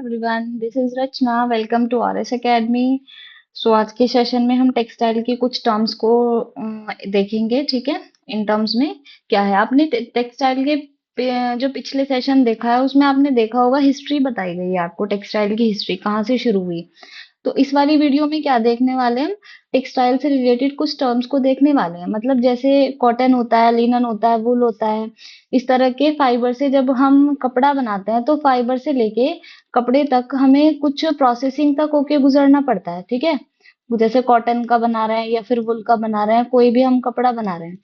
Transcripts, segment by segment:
Everyone, this is Rachna. Welcome to R S academy. So आज के session में हम टेक्सटाइल के कुछ टर्म्स को देखेंगे। ठीक है, इन टर्म्स में क्या है, आपने टेक्सटाइल के जो पिछले सेशन देखा है उसमें आपने देखा होगा, हिस्ट्री बताई गई है आपको, टेक्सटाइल की हिस्ट्री कहाँ से शुरू हुई। तो इस वाली वीडियो में क्या देखने वाले हैं हम, टेक्सटाइल से रिलेटेड कुछ टर्म्स को देखने वाले हैं। मतलब जैसे कॉटन होता है, लिनन होता है, वूल होता है, इस तरह के फाइबर से जब हम कपड़ा बनाते हैं तो फाइबर से लेके कपड़े तक हमें कुछ प्रोसेसिंग तक होके गुजरना पड़ता है। ठीक है, जैसे कॉटन का बना रहे हैं या फिर वुल का बना रहे हैं, कोई भी हम कपड़ा बना रहे हैं।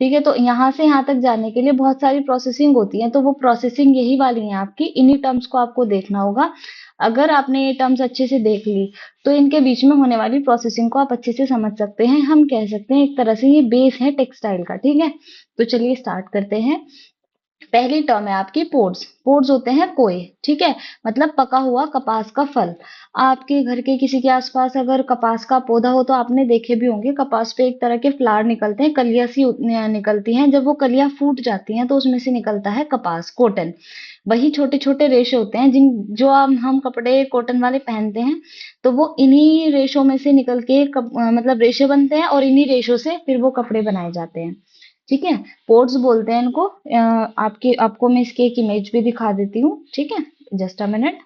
ठीक है, तो यहाँ से यहाँ तक जाने के लिए बहुत सारी प्रोसेसिंग होती है, तो वो प्रोसेसिंग यही वाली है आपकी। इन्हीं टर्म्स को आपको देखना होगा। अगर आपने ये टर्म्स अच्छे से देख ली तो इनके बीच में होने वाली प्रोसेसिंग को आप अच्छे से समझ सकते हैं। हम कह सकते हैं एक तरह से ये बेस है टेक्सटाइल का। ठीक है, तो चलिए स्टार्ट करते हैं। पहली टर्म है आपकी पोड्स। पोड्स होते हैं कोए। ठीक है, मतलब पका हुआ कपास का फल। आपके घर के किसी के आसपास अगर कपास का पौधा हो तो आपने देखे भी होंगे, कपास पे एक तरह के फ्लावर निकलते हैं, कलियां सी निकलती हैं। जब वो कलियां फूट जाती हैं तो उसमें से निकलता है कपास, कॉटन। वही छोटे छोटे रेशे होते हैं जिन जो हम कपड़े कॉटन वाले पहनते हैं, तो वो इन्हीं रेशों में से निकल के मतलब रेशे बनते हैं, और इन्हीं रेशों से फिर वो कपड़े बनाए जाते हैं। ठीक है, पोर्ट्स बोलते हैं इनको। आपको मैं इसकी एक इमेज भी दिखा देती हूँ। ठीक है, जस्ट अ मिनट।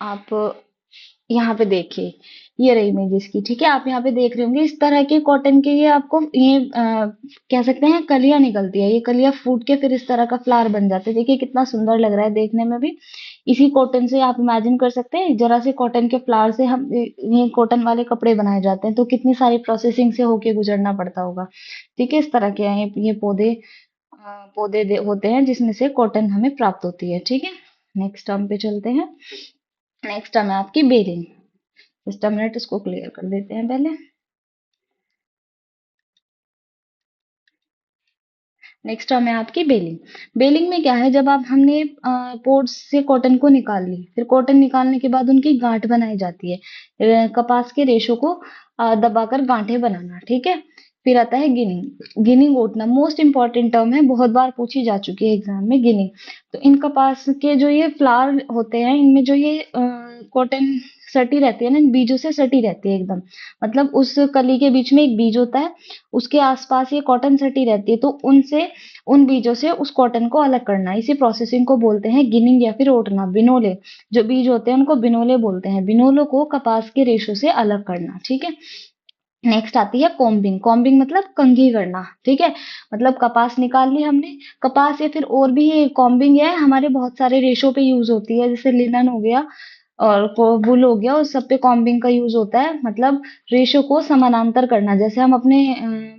आप यहाँ पे देखिए, ये रही इमेज इसकी। ठीक है, आप यहाँ पे देख रहे होंगे इस तरह के कॉटन के, ये आपको ये कह सकते हैं कलियां निकलती है। ये कलियां फूट के फिर इस तरह का फ्लावर बन जाते हैं। देखिए कितना सुंदर लग रहा है देखने में भी। इसी कॉटन से आप इमेजिन कर सकते हैं, जरा से कॉटन के फ्लावर से हम ये कॉटन वाले कपड़े बनाए जाते हैं, तो कितनी सारी प्रोसेसिंग से होके गुजरना पड़ता होगा। ठीक है, इस तरह के हैं ये पौधे। होते हैं जिसमें से कॉटन हमें प्राप्त होती है। ठीक है, नेक्स्ट टर्म पे चलते हैं। नेक्स्ट टर्म है आपकी बेलिंग। जस्ट अ मिनट, इसको क्लियर कर देते हैं पहले। नेक्स्ट टर्म है आपकी बेलिंग। बेलिंग में क्या है, जब आप हमने पोर्ट्स से कॉटन को निकाल ली, फिर कॉटन निकालने के बाद उनकी गांठ बनाई जाती है। कपास के रेशों को दबाकर गांठें बनाना। ठीक है, फिर आता है गिनिंग। गिनिंग ओटना मोस्ट इंपॉर्टेंट टर्म है, बहुत बार पूछी जा चुकी है एग्जाम में, गिनिंग। तो इन कपास के जो ये फ्लावर होते हैं, इनमें जो ये कॉटन सटी रहती है ना, इन बीजों से सटी रहती है एकदम। मतलब उस कली के बीच में एक बीज होता है, उसके आसपास ये कॉटन सटी रहती है, तो उनसे उन बीजों से उस कॉटन को अलग करना, इसी प्रोसेसिंग को बोलते हैं गिनिंग या फिर ओटना। बिनोले जो बीज होते हैं उनको बिनोले बोलते हैं। बिनोलों को कपास के रेशों से अलग करना। ठीक है, नेक्स्ट आती है कॉम्बिंग। कॉम्बिंग मतलब कंघी करना। ठीक है, मतलब कपास निकाल ली हमने, कपास या फिर और भी कॉम्बिंग है हमारे बहुत सारे रेशों पे यूज होती है, जैसे लिनन हो गया और वूल हो गया, उस सब पे कॉम्बिंग का यूज होता है। मतलब रेशो को समानांतर करना, जैसे हम अपने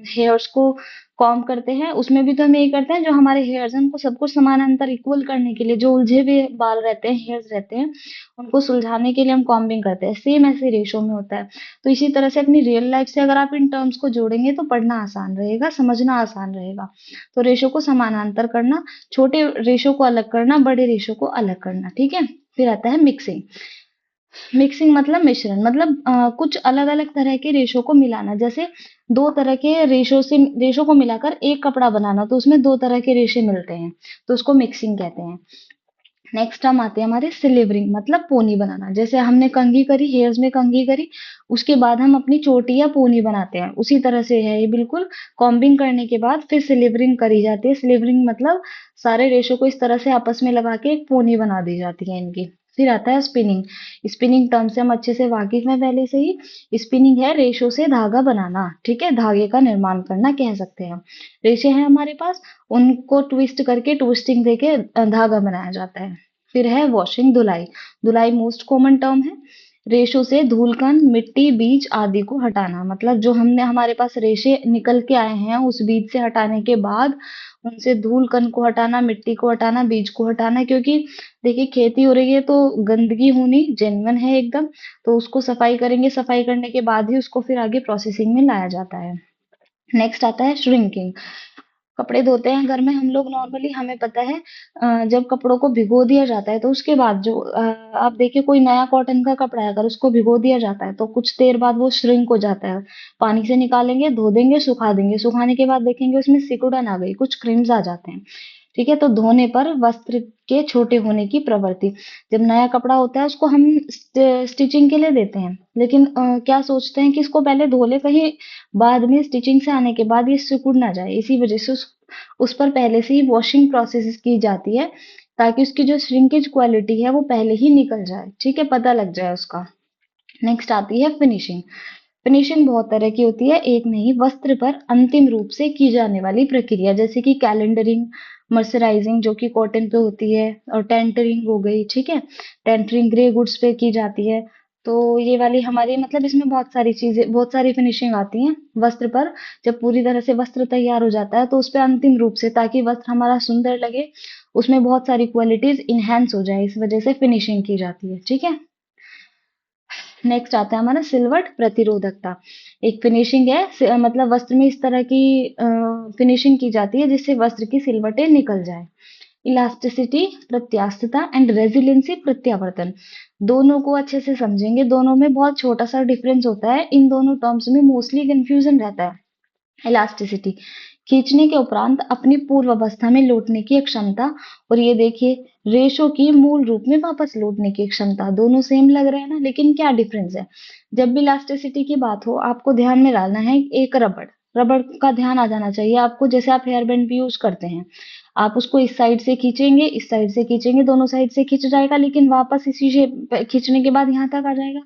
हेयर्स को कॉम्ब करते हैं, उसमें भी तो हम यही करते हैं। जो हमारे हेयर्स हैं उनको सब कुछ समानांतर इक्वल करने के लिए, जो उलझे हुए बाल रहते हैं, हेयर्स रहते हैं, उनको सुलझाने के लिए हम कॉम्बिंग करते हैं। सेम ऐसे रेशो में होता है। तो इसी तरह से अपनी रियल लाइफ से अगर आप इन टर्म्स को जोड़ेंगे तो पढ़ना आसान रहेगा, समझना आसान रहेगा। तो रेशो को समानांतर करना, छोटे रेशो को अलग करना, बड़े रेशो को अलग करना। ठीक है, फिर आता है मिक्सिंग। मिक्सिंग मतलब मिश्रण, मतलब कुछ अलग अलग तरह के रेशो को मिलाना। जैसे दो तरह के रेशो को मिलाकर एक कपड़ा बनाना, तो उसमें दो तरह के रेशे मिलते हैं, तो उसको मिक्सिंग कहते हैं। नेक्स्ट हम आते हैं हमारे सिलिवरिंग, मतलब पोनी बनाना। जैसे हमने कंघी करी, हेयर्स में कंघी करी, उसके बाद हम अपनी चोटी या पोनी बनाते हैं, उसी तरह से है ये बिल्कुल। कॉम्बिंग करने के बाद फिर सिलिवरिंग करी जाती है। सिलिवरिंग मतलब सारे रेशों को इस तरह से आपस में लगा के एक पोनी बना दी जाती है इनकी। फिर आता है स्पिनिंग। स्पिनिंग टर्म से हम अच्छे से वाकिफ हैं पहले से ही। स्पिनिंग है रेशों से धागा बनाना। ठीक है, धागे का निर्माण करना कह सकते हैं हम। रेशे हैं हमारे पास, उनको ट्विस्ट करके, ट्विस्टिंग देके धागा बनाया जाता है। फिर है वॉशिंग, धुलाई। धुलाई मोस्ट कॉमन टर्म है। रेशों से धूलकण, मिट्टी, बीज आदि को हटाना। मतलब जो हमने हमारे पास रेशे निकल के आए हैं, उस बीज से हटाने के बाद उनसे धूलकण को हटाना, मिट्टी को हटाना, बीज को हटाना। क्योंकि देखिए खेती हो रही है तो गंदगी होनी जेन्युइन है एकदम, तो उसको सफाई करेंगे, सफाई करने के बाद ही उसको फिर आगे प्रोसेसिंग में लाया जाता है। नेक्स्ट आता है श्रिंकिंग। कपड़े धोते हैं घर में हम लोग नॉर्मली, हमें पता है जब कपड़ों को भिगो दिया जाता है तो उसके बाद जो आप देखिए कोई नया कॉटन का कपड़ा है, अगर उसको भिगो दिया जाता है तो कुछ देर बाद वो श्रिंक हो जाता है। पानी से निकालेंगे, धो देंगे, सुखा देंगे, सुखाने के बाद देखेंगे उसमें सिकुड़न आ गई, कुछ क्रिम्स आ जाते हैं। ठीक है, तो धोने पर वस्त्र के छोटे होने की प्रवृत्ति। जब नया कपड़ा होता है उसको हम स्टिचिंग के लिए देते हैं, लेकिन क्या सोचते हैं कि इसको पहले धो ले, कहीं बाद में स्टिचिंग से आने के बाद ये सिकुड़ ना जाए, इसी वजह से उस पर पहले से ही वॉशिंग प्रोसेस की जाती है, ताकि उसकी जो श्रिंकेज क्वालिटी है वो पहले ही निकल जाए, ठीक है, पता लग जाए उसका। नेक्स्ट आती है फिनिशिंग। फिनिशिंग बहुत तरह की होती है, एक नहीं, वस्त्र पर अंतिम रूप से की जाने वाली प्रक्रिया, जैसे कि कैलेंडरिंग, मर्सराइजिंग जो कि कॉटन पे होती है, और टेंटरिंग हो गई, ठीक है, टेंटरिंग ग्रे गुड्स पे की जाती है। तो ये वाली हमारी मतलब इसमें बहुत सारी चीजें, बहुत सारी फिनिशिंग आती हैं वस्त्र पर। जब पूरी तरह से वस्त्र तैयार हो जाता है तो उस पे अंतिम रूप से, ताकि वस्त्र हमारा सुंदर लगे, उसमें बहुत सारी क्वालिटीज इनहेंस हो जाए, इस वजह से फिनिशिंग की जाती है, ठीक है। नेक्स्ट आता है हमारा सिलवट प्रतिरोधकता। एक फिनिशिंग है, मतलब वस्त्र में इस तरह की फिनिशिंग की जाती है जिससे वस्त्र की सिलवटें निकल जाए। इलास्टिसिटी प्रत्यास्थता एंड रेजिलियंसी प्रत्यावर्तन, दोनों को अच्छे से समझेंगे, दोनों में बहुत छोटा सा डिफरेंस होता है, इन दोनों टर्म्स में मोस्टली कंफ्यूजन रहता है। इलास्टिसिटी, खींचने के उपरांत अपनी पूर्व अवस्था में लौटने की क्षमता, और ये देखिए रेशो की मूल रूप में वापस लौटने की क्षमता, दोनों सेम लग रहे हैं ना, लेकिन क्या डिफरेंस है। जब भी इलास्टिसिटी की बात हो आपको ध्यान में डालना है एक रबड़, रबड़ का ध्यान आ जाना चाहिए आपको, जैसे आप हेयर बैंड भी यूज करते हैं, आप उसको इस साइड से खींचेंगे, इस साइड से खींचेंगे, दोनों साइड से खींच जाएगा, लेकिन वापस इसी शेप खींचने के बाद यहाँ तक आ जाएगा,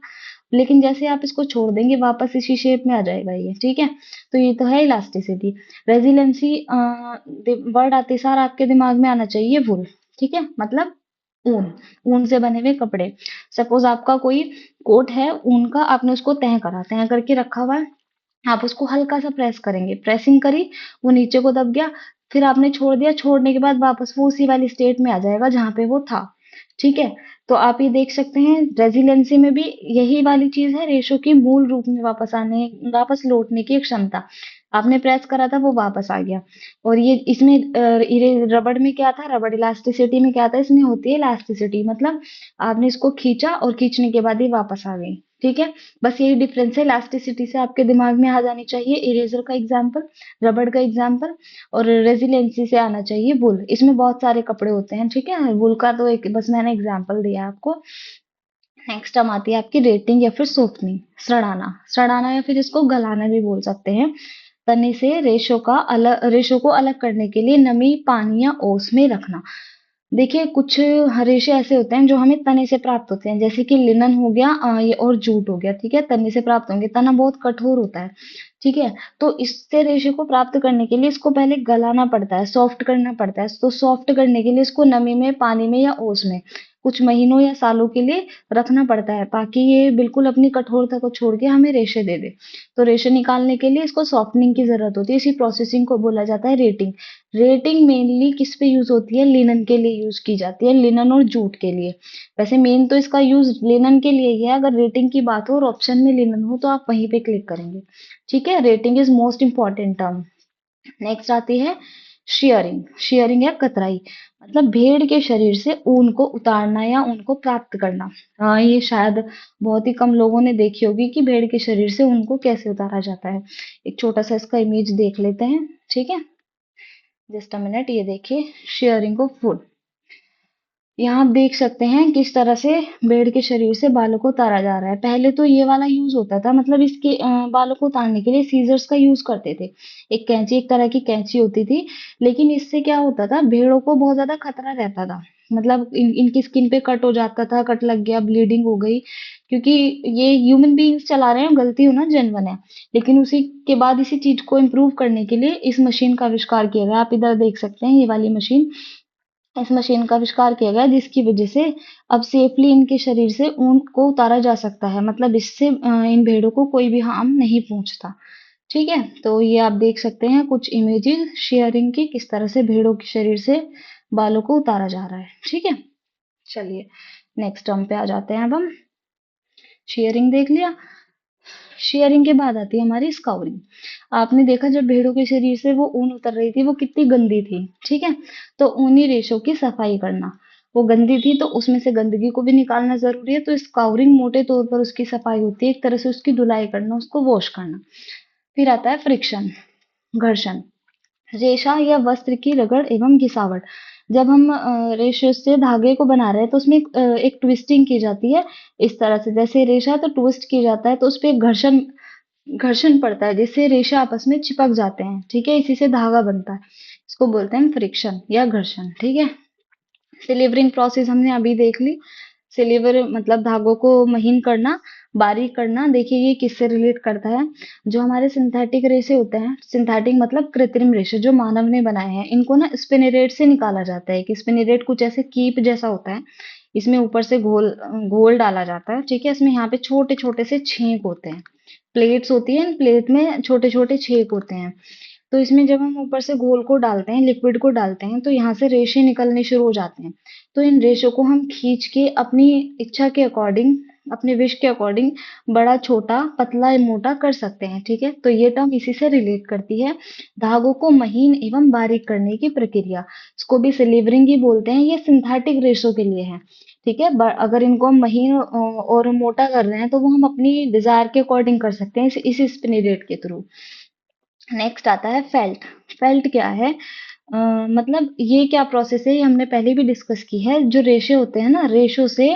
लेकिन जैसे आप इसको छोड़ देंगे वापस इसी शेप में आ जाएगा ये, ठीक है। तो ये तो है इलास्टिसिटी। रेजिलेंसी, वर्ड आते सार आपके दिमाग में आना चाहिए वुल, ठीक है, मतलब ऊन, ऊन से बने हुए कपड़े। सपोज आपका कोई कोट है ऊन का, आपने उसको तह करा, तह करके रखा हुआ है, आप उसको हल्का सा प्रेस करेंगे, प्रेसिंग करी, वो नीचे को दब गया, फिर आपने छोड़ दिया, छोड़ने के बाद वापस वो उसी वाली स्टेट में आ जाएगा जहां पे वो था, ठीक है। तो आप ये देख सकते हैं रेजिलेंसी में भी यही वाली चीज है, रेशो की मूल रूप में वापस आने, वापस लौटने की क्षमता। आपने प्रेस करा था वो वापस आ गया। और ये इसमें रबड़ में क्या था, रबड़ इलास्टिसिटी में क्या था, इसमें होती है इलास्टिसिटी, मतलब आपने इसको खींचा और खींचने के बाद ही वापस आ गई, ठीक है। बस यही डिफरेंस है, इलास्टिसिटी से आपके दिमाग में आ जानी चाहिए इरेजर का एग्जाम्पल, रबड़ का एग्जाम्पल, और रेजिलेंसी से आना चाहिए वुल। इसमें बहुत सारे कपड़े होते हैं, ठीक है, वुल का तो एक बस मैंने एग्जाम्पल दिया आपको। नेक्स्ट हम आती है आपकी रेटिंग या फिर सोफनिंग, सड़ाना, सड़ाना या फिर इसको गलाना भी बोल सकते हैं। तने से रेशो को अलग करने के लिए नमी, पानी या ओस में रखना। देखिए कुछ रेशे ऐसे होते हैं जो हमें तने से प्राप्त होते हैं, जैसे कि लिनन हो गया, ये और जूट हो गया, ठीक है, तने से प्राप्त होंगे, तना बहुत कठोर होता है, ठीक है। तो इससे रेशे को प्राप्त करने के लिए इसको पहले गलाना पड़ता है, सॉफ्ट करना पड़ता है, तो सॉफ्ट करने के लिए इसको नमी में, पानी में या ओस में कुछ महीनों या सालों के लिए रखना पड़ता है, ताकि ये बिल्कुल अपनी कठोरता को छोड़ के हमें रेशे दे दे। तो रेशे निकालने के लिए इसको सॉफ्टनिंग की जरूरत होती है, इसी प्रोसेसिंग को बोला जाता है रेटिंग। रेटिंग मेनली किस पे यूज होती है, लिनन के लिए यूज की जाती है, लिनन और जूट के लिए। वैसे मेन तो इसका यूज लिनन के लिए ही है, अगर रेटिंग की बात हो और ऑप्शन में लिनन हो तो आप वहीं पे क्लिक करेंगे, ठीक है। Rating is most important term. Next आती है शेयरिंग, शेयरिंग या कतराई, मतलब भेड़ के शरीर से ऊन को उतारना या ऊन को प्राप्त करना। हाँ, ये शायद बहुत ही कम लोगों ने देखी होगी कि भेड़ के शरीर से ऊन को कैसे उतारा जाता है। एक छोटा सा इसका इमेज देख लेते हैं, ठीक है, जस्ट अ मिनट। ये देखिए शेयरिंग ऑफ वुड, यहाँ आप देख सकते हैं किस तरह से भेड़ के शरीर से बालों को उतारा जा रहा है। पहले तो ये वाला यूज होता था, मतलब इसके बालों को उतारने के लिए सीजर्स का यूज करते थे, एक कैंची, एक तरह की कैंची होती थी। लेकिन इससे क्या होता था, भेड़ों को बहुत ज्यादा खतरा रहता था, मतलब इनकी स्किन पे कट हो जाता था, कट लग गया, ब्लीडिंग हो गई, क्योंकि ये ह्यूमन बीइंग्स चला रहे हैं, गलती होना जेन्युइन है। लेकिन उसी के बाद इसी चीज को इम्प्रूव करने के लिए इस मशीन का आविष्कार किया गया। आप इधर देख सकते हैं ये वाली मशीन, इस मशीन का आविष्कार किया गया जिसकी वजह से अब सेफली इनके शरीर से ऊन को उतारा जा सकता है, मतलब इससे इन भेड़ों को कोई भी हार्म नहीं पहुंचता, ठीक है। तो ये आप देख सकते हैं कुछ इमेजेस शेयरिंग की, किस तरह से भेड़ों के शरीर से बालों को उतारा जा रहा है, ठीक है। चलिए नेक्स्ट टर्म पे आ जाते हैं, अब हम शेयरिंग देख लिया। शेयरिंग के बाद आती है हमारी स्काउरिंग। आपने देखा जब भेड़ों के शरीर से वो ऊन उतर रही थी वो कितनी गंदी थी, ठीक है। तो ऊनी रेशों की सफाई करना, वो गंदी थी तो उसमें से गंदगी को भी निकालना जरूरी है, तो स्काउरिंग मोटे तौर पर उसकी सफाई होती है, एक तरह से उसकी धुलाई करना, उसको वॉश करना। फिर आता है फ्रिक्शन, घर्षण। रेशा या वस्त्र की रगड़ एवं घिसावट। जब हम रेशे से धागे को बना रहे हैं तो उसमें एक ट्विस्टिंग की जाती है इस तरह से, जैसे रेशा तो ट्विस्ट की जाता है तो उस पे एक घर्षण घर्षण पड़ता है जिससे रेशा आपस में चिपक जाते हैं, ठीक है, इसी से धागा बनता है। इसको बोलते हैं फ्रिक्शन या घर्षण, ठीक है। सिलीवरिंग प्रोसेस हमने अभी देख ली। सिलीवर मतलब धागों को महीन करना, बारीक करना। देखिए ये किससे रिलेट करता है, जो हमारे सिंथेटिक रेशे होते हैं, सिंथेटिक मतलब कृत्रिम रेशे जो मानव ने बनाए हैं, इनको ना स्पिनरेट से निकाला जाता है। कि स्पिनरेट कुछ ऐसे कीप जैसा होता है, इसमें ऊपर से घोल घोल डाला जाता है, ठीक है। इसमें यहाँ पे छोटे छोटे से छेंक होते हैं, प्लेट्स होती है, इन प्लेट में छोटे छोटे छेद होते हैं। तो इसमें जब हम ऊपर से घोल को डालते हैं, लिक्विड को डालते हैं, तो यहाँ से रेशे निकलने शुरू हो जाते हैं। तो इन रेशों को हम खींच के अपनी इच्छा के अकॉर्डिंग, अपने विश के अकॉर्डिंग बड़ा छोटा पतला या मोटा कर सकते हैं, ठीक है। तो ये टर्म इसी से रिलेट करती है, धागों को महीन एवं बारीक करने की प्रक्रिया। इसको भी सिलीवरिंग ही बोलते हैं। ये सिंथेटिक रेशों के लिए है, ठीक है। अगर इनको हम महीन और मोटा कर रहे हैं तो वो हम अपनी डिजायर के अकॉर्डिंग कर सकते हैं इस स्पिनिरेट के थ्रू। नेक्स्ट आता है फेल्ट। फेल्ट क्या है? मतलब ये क्या प्रोसेस है, ये हमने पहले भी डिस्कस की है। जो रेशे होते हैं ना, रेशों से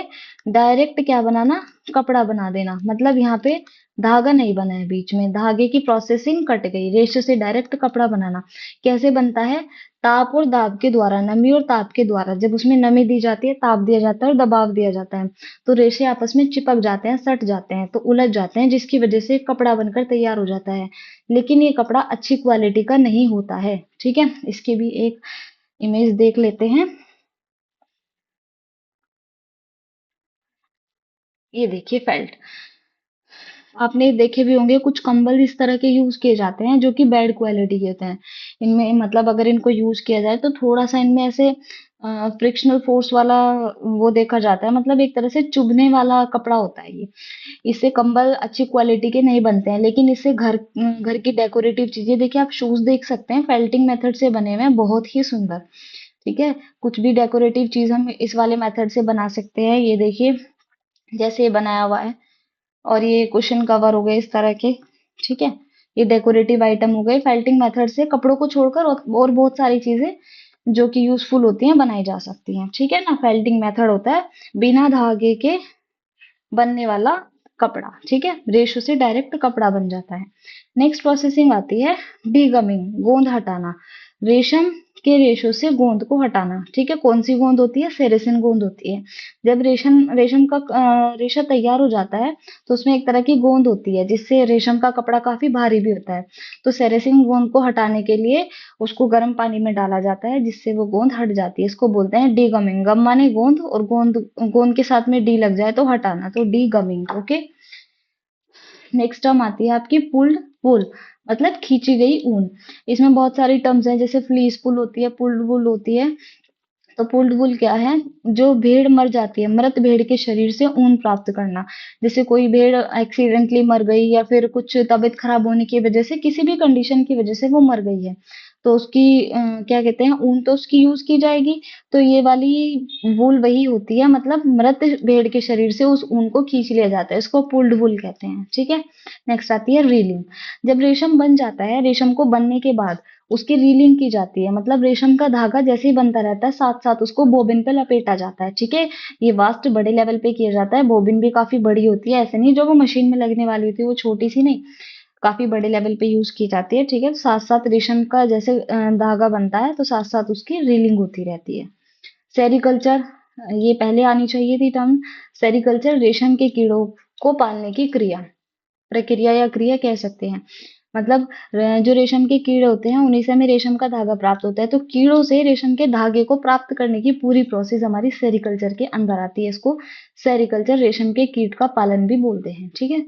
डायरेक्ट क्या बनाना, कपड़ा बना देना। मतलब यहाँ पे धागा नहीं बना है, बीच में धागे की प्रोसेसिंग कट गई, रेशे से डायरेक्ट कपड़ा बनाना। कैसे बनता है? ताप और दाब के द्वारा, नमी और ताप के द्वारा। जब उसमें नमी दी जाती है, ताप दिया जाता है और दबाव दिया जाता है, तो रेशे आपस में चिपक जाते हैं, सट जाते हैं, तो उलझ जाते हैं, जिसकी वजह से कपड़ा बनकर तैयार हो जाता है। लेकिन ये कपड़ा अच्छी क्वालिटी का नहीं होता है, ठीक है। इसकी भी एक इमेज देख लेते हैं। ये देखिए फेल्ट। आपने देखे भी होंगे कुछ कंबल इस तरह के यूज किए जाते हैं जो कि बैड क्वालिटी के होते हैं। इनमें मतलब अगर इनको यूज किया जाए तो थोड़ा सा इनमें ऐसे फ्रिक्शनल फोर्स वाला वो देखा जाता है, मतलब एक तरह से चुभने वाला कपड़ा होता है ये। इससे कंबल अच्छी क्वालिटी के नहीं बनते हैं। लेकिन इससे घर घर की डेकोरेटिव चीजें, देखिए आप शूज देख सकते हैं, फेल्टिंग मेथड से बने हुए हैं, बहुत ही सुंदर, ठीक है। कुछ भी डेकोरेटिव चीज हम इस वाले मेथड से बना सकते हैं। ये देखिए जैसे ये बनाया हुआ है, और ये कुशन कवर हो गए इस तरह के, ठीक है। ये डेकोरेटिव आइटम हो गए, फेल्टिंग मेथड से कपड़ों को छोड़कर और बहुत सारी चीजें जो कि यूजफुल होती हैं बनाई जा सकती हैं, ठीक है ना। फेल्टिंग मेथड होता है बिना धागे के बनने वाला कपड़ा, ठीक है। रेशो से डायरेक्ट कपड़ा बन जाता है। नेक्स्ट प्रोसेसिंग आती है डीगमिंग, गोंद हटाना। रेशम के रेशों से गोंद को हटाना, ठीक है। कौन सी गोंद होती है? सेरेसिन गोंद होती है। जब रेशम रेशम का रेशा तैयार हो जाता है तो उसमें एक तरह की गोंद होती है जिससे रेशम का कपड़ा काफी भारी भी होता है। तो सेरेसिन गोंद को हटाने के लिए उसको गर्म पानी में डाला जाता है जिससे वो गोंद हट जाती है। इसको बोलते हैं डीगमिंग। गम माने गोंद, और गोंद गोंद के साथ में डी लग जाए तो हटाना, तो डीगमिंग, ओके। नेक्स्ट टर्म आती है आपकी पुल्ड वूल, मतलब खींची गई ऊन। इसमें बहुत सारी टर्म्स हैं, जैसे फ्लीस पुल होती है, पुल्ड वूल होती है। तो पुल्ड वूल क्या है? जो भेड़ मर जाती है, मृत भेड़ के शरीर से ऊन प्राप्त करना। जैसे कोई भेड़ एक्सीडेंटली मर गई या फिर कुछ तबीयत खराब होने की वजह से, किसी भी कंडीशन की वजह से वो मर गई है, तो उसकी क्या कहते हैं, ऊन तो उसकी यूज की जाएगी। तो ये वाली वूल वही होती है, मतलब मृत भेड़ के शरीर से उस ऊन को खींच लिया जाता है, इसको पुल्ड वूल कहते हैं, ठीक है। नेक्स्ट आती है रीलिंग। जब रेशम बन जाता है, रेशम को बनने के बाद उसकी रीलिंग की जाती है, मतलब रेशम का धागा जैसे ही बनता रहता है साथ साथ उसको बोबिन पे लपेटा जाता है, ठीक है। ये वास्ट बड़े लेवल पे किया जाता है, बोबिन भी काफी बड़ी होती है, ऐसे नहीं जो वो मशीन में लगने वाली होती है वो छोटी सी नहीं, काफी बड़े लेवल पे यूज की जाती है, ठीक है। साथ साथ रेशम का जैसे धागा बनता है तो साथ साथ उसकी रीलिंग होती रहती है। सेरीकल्चर, ये पहले आनी चाहिए थी टर्म। सेरीकल्चर रेशम के कीड़ों को पालने की क्रिया, प्रक्रिया या क्रिया कह सकते हैं। मतलब जो रेशम के कीड़े होते हैं उन्हीं से हमें रेशम का धागा प्राप्त होता है, तो कीड़ों से रेशम के धागे को प्राप्त करने की पूरी प्रोसेस हमारी सेरिकल्चर के अंदर आती है। इसको सेरिकल्चर, रेशम के कीट का पालन भी बोलते हैं, ठीक है।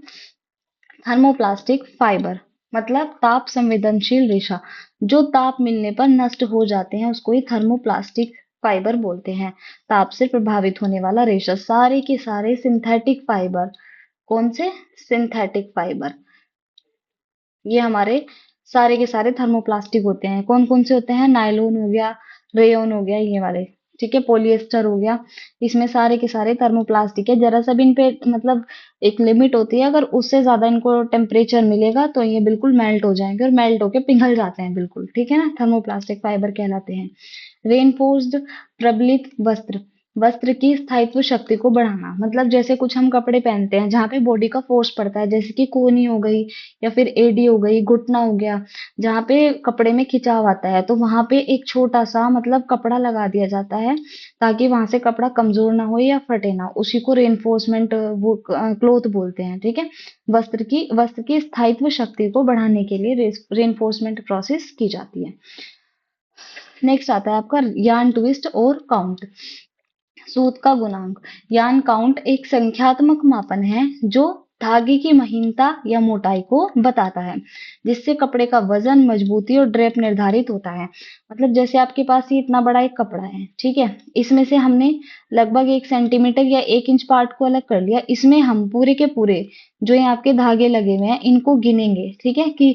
थर्मोप्लास्टिक फाइबर, मतलब ताप संवेदनशील रेशा, जो ताप मिलने पर नष्ट हो जाते हैं उसको ही थर्मोप्लास्टिक फाइबर बोलते हैं। ताप से प्रभावित होने वाला रेशा, सारे के सारे सिंथेटिक फाइबर। कौन से? Synthetic fibre. ये हमारे सारे के सारे थर्मोप्लास्टिक होते हैं। कौन कौन से होते हैं? नायलॉन हो गया, रेयॉन हो गया, ये वाले, ठीक है, पॉलिएस्टर हो गया, इसमें सारे के सारे थर्मोप्लास्टिक है। जरा सा भी इन पे मतलब एक लिमिट होती है, अगर उससे ज्यादा इनको टेम्परेचर मिलेगा तो ये बिल्कुल मेल्ट हो जाएंगे और मेल्ट होके पिघल जाते हैं बिल्कुल, ठीक है ना, थर्मोप्लास्टिक फाइबर कहलाते हैं। रेनफोर्स्ड प्रबलित वस्त्र, वस्त्र की स्थायित्व शक्ति को बढ़ाना, मतलब जैसे कुछ हम कपड़े पहनते हैं जहाँ पे बॉडी का फोर्स पड़ता है, जैसे कि कोहनी हो गई या फिर एडी हो गई, घुटना हो गया, जहाँ पे कपड़े में खिंचाव आता है, तो वहां पे एक छोटा सा मतलब कपड़ा लगा दिया जाता है ताकि वहां से कपड़ा कमजोर ना हो या फटे ना, उसी को रेनफोर्समेंट वो क्लोथ बोलते हैं, ठीक है। वस्त्र की स्थायित्व शक्ति को बढ़ाने के लिए रेनफोर्समेंट प्रोसेस की जाती है। नेक्स्ट आता है आपका यार्न ट्विस्ट और काउंट, सूत का गुणांक। यार्न काउंट एक संख्यात्मक मापन है जो धागे की महीनता या मोटाई को बताता है, जिससे कपड़े का वजन, मजबूती और ड्रेप निर्धारित होता है। मतलब जैसे आपके पास ये इतना बड़ा एक कपड़ा है, ठीक है, इसमें से हमने लगभग 1 सेंटीमीटर या 1 इंच पार्ट को अलग कर लिया, इसमें हम पूरे के पूरे जो ये आपके धागे लगे हुए हैं इनको गिनेंगे, ठीक है, कि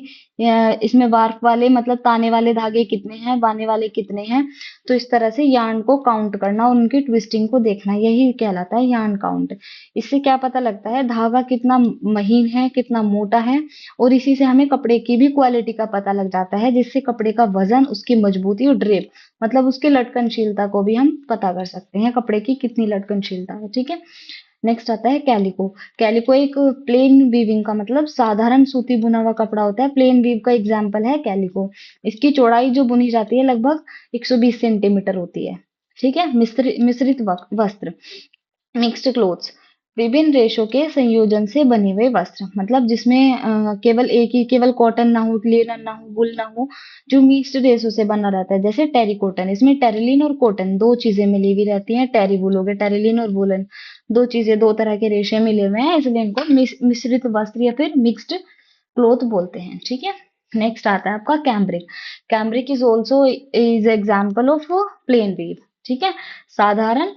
इसमें वार्प वाले मतलब ताने वाले धागे कितने हैं, बाने वाले कितने हैं। तो इस तरह से यार्न को काउंट करना और उनकी ट्विस्टिंग को देखना, यही कहलाता है यार्न काउंट। इससे क्या पता लगता है, धागा कितना महीन है, कितना मोटा है, और इसी से हमें कपड़े की भी क्वालिटी का पता लग जाता है, जिससे कपड़े का वजन, उसकी मजबूती और ड्रेप मतलब उसकी लटकनशीलता को भी हम पता कर सकते हैं, कपड़े की कितनी लटकनशीलता है, ठीक है। नेक्स्ट आता है कैलिको। कैलिको एक प्लेन वीविंग का मतलब साधारण सूती बुना हुआ कपड़ा होता है, प्लेन वीव का एग्जाम्पल है कैलिको। इसकी चौड़ाई जो बुनी जाती है लगभग 120 सेंटीमीटर होती है, ठीक है। मिश्रित वस्त्र, मिक्स्ड क्लोथ्स, विभिन्न रेशों के संयोजन से बने हुए वस्त्र, मतलब जिसमें केवल एक ही, केवल कॉटन ना हो, लेनन ना हो, वुल ना हो, जो मिक्स्ड रेशों से बना रहता है, जैसे टेरी कॉटन, इसमें टेरिलिन और कॉटन दो चीजें मिली हुई रहती हैं, टेरी वुल हो गया, टेरिलिन और वुलन दो चीजें, दो तरह के रेशे मिले हुए हैं, इसलिए इनको मिश्रित वस्त्र या फिर मिक्स्ड क्लोथ बोलते हैं, ठीक है। नेक्स्ट आता है आपका cambric. Cambric is also is example of plain weave, ठीक है, साधारण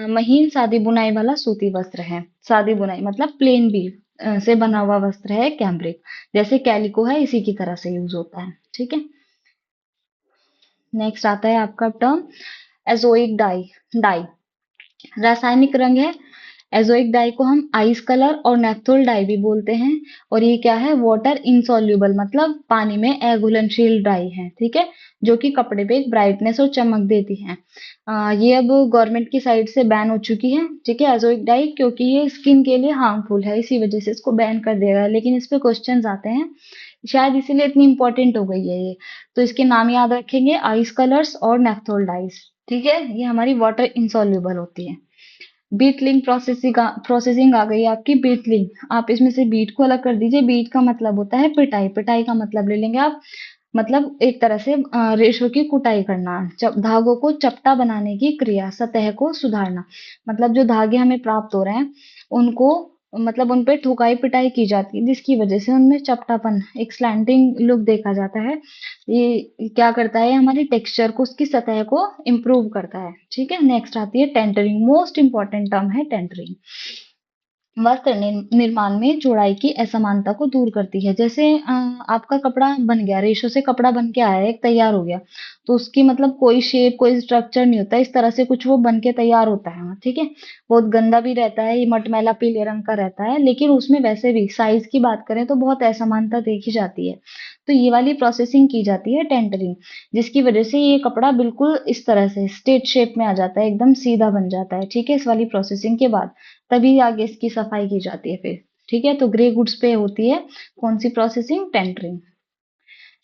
महीन सादी बुनाई वाला सूती वस्त्र है। सादी बुनाई मतलब प्लेन वीव से बना हुआ वस्त्र है कैम्ब्रिक, जैसे कैलिको है इसी की तरह से यूज होता है, ठीक है। नेक्स्ट आता है आपका टर्म एजोइक डाई। डाई रासायनिक रंग है। एजोइक डाई को हम आइस कलर और नेप्थोल डाई भी बोलते हैं, और ये क्या है, वाटर इनसॉल्युबल मतलब पानी में अघुलनशील डाई है, ठीक है, जो कि कपड़े पे एक ब्राइटनेस और चमक देती है। ये अब गवर्नमेंट की साइड से बैन हो चुकी है, ठीक है, एजोइक डाई, क्योंकि ये स्किन के लिए हार्मफुल है, इसी वजह से इसको बैन कर दिया गया है। लेकिन इस पे क्वेश्चंस आते हैं, शायद इसीलिए इतनी इंपॉर्टेंट हो गई है ये। तो इसके नाम याद रखेंगे, आइस कलर्स और नेप्थोल डाइस, ठीक है, ये हमारी वाटर इंसॉल्युबल होती है। बीटलिंग प्रोसेसिंग आ गई आपकी, बीटलिंग, आप इसमें से बीट को अलग कर दीजिए। बीट का मतलब होता है पिटाई, पिटाई का मतलब ले लेंगे आप, मतलब एक तरह से रेशों की कुटाई करना, धागों को चपटा बनाने की क्रिया, सतह को सुधारना, मतलब जो धागे हमें प्राप्त हो रहे हैं उनको मतलब उन पे ठुकाई पिटाई की जाती है, जिसकी वजह से उनमें चपटापन, एक स्लैंटिंग लुक देखा जाता है। ये क्या करता है, हमारी टेक्सचर को, उसकी सतह को इम्प्रूव करता है, ठीक है। नेक्स्ट आती है टेंटरिंग, मोस्ट इंपॉर्टेंट टर्म है टेंटरिंग। वस्त्र निर्माण में चौड़ाई की असमानता को दूर करती है। जैसे आपका कपड़ा बन गया, रेशो से कपड़ा बन के आया, एक तैयार हो गया, तो उसकी मतलब कोई शेप, कोई स्ट्रक्चर नहीं होता, इस तरह से कुछ वो बन के तैयार होता है, ठीक है। बहुत गंदा भी रहता है, ये मटमैला पीले रंग का रहता है, लेकिन उसमें वैसे भी साइज की बात करें तो बहुत असमानता देखी जाती है। तो ये वाली प्रोसेसिंग की जाती है टेंटरिंग, जिसकी वजह से ये कपड़ा बिल्कुल इस तरह से स्ट्रेट शेप में आ जाता है, एकदम सीधा बन जाता है, ठीक है, इस वाली प्रोसेसिंग के बाद तभी आगे इसकी सफाई की जाती है फिर, ठीक है। तो ग्रे गुड्स पे होती है कौन सी प्रोसेसिंग, टेंटरिंग।